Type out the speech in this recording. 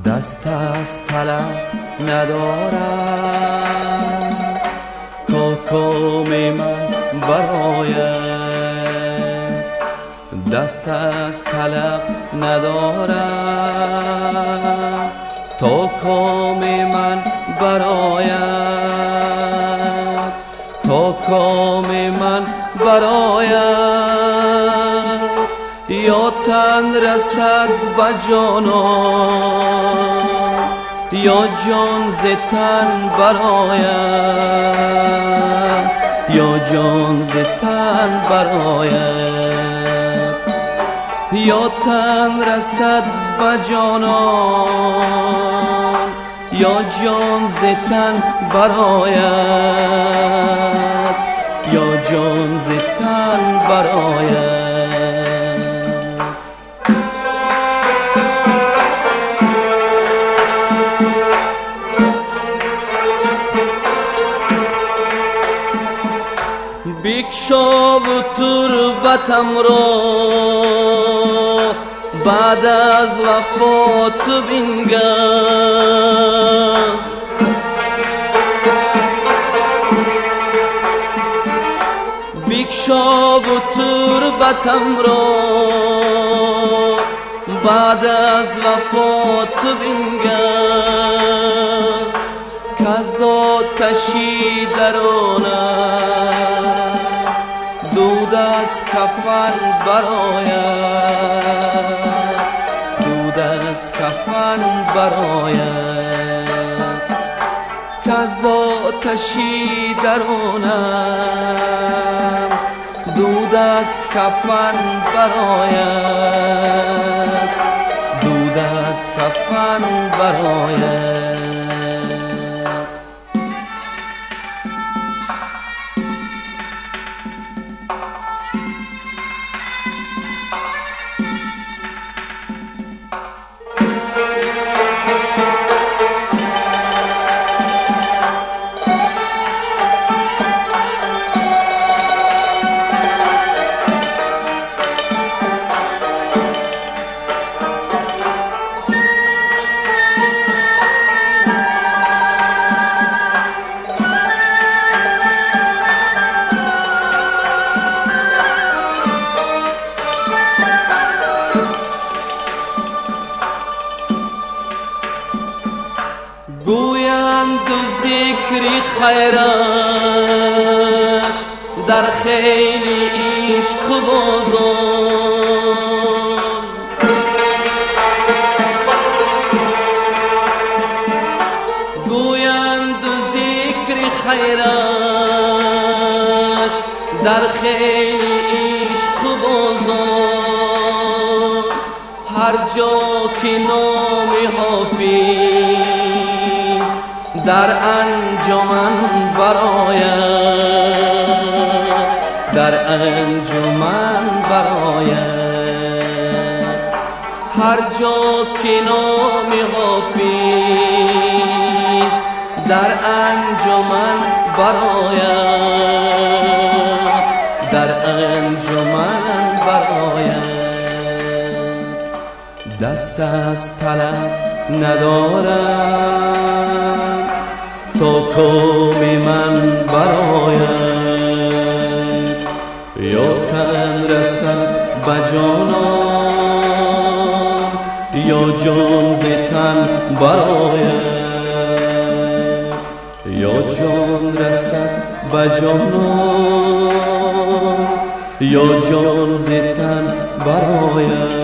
دست از طلب ندارم تا کام من برآید، دست از طلب ندارم تا کام من برآید، تا کام من برآید. یا تن رسد به جانان یا جان ز تن برآید، یا جان ز تن برآید. یا تن رسد به جانان یا جان ز تن برآید، یا جان ز تن برآید. بکشا و تربتم را بعد از وفات بنگر، بکشا و تربتم را بعد از وفات بنگر، کز آتشی درونم دود از کفن برآید، دود از کفن برآید. کز آتشی درونم دود از کفن برآید، دود از کفن برآید. گویند و ذکر خیرش در خیلی عشق بازان، گویند و ذکر خیرش در خیلی عشق بازان. هر جا که نام حافظ در انجمن برآید، در انجمن برآید. هر جا که نام حافظ در انجمن برآید، در انجمن برآید. دست از طلب ندارم تا کام من برآید، یا تن رسد به جانان یا جان ز تن برآید، یا جان رسد به جانان یا جان ز تن برآید.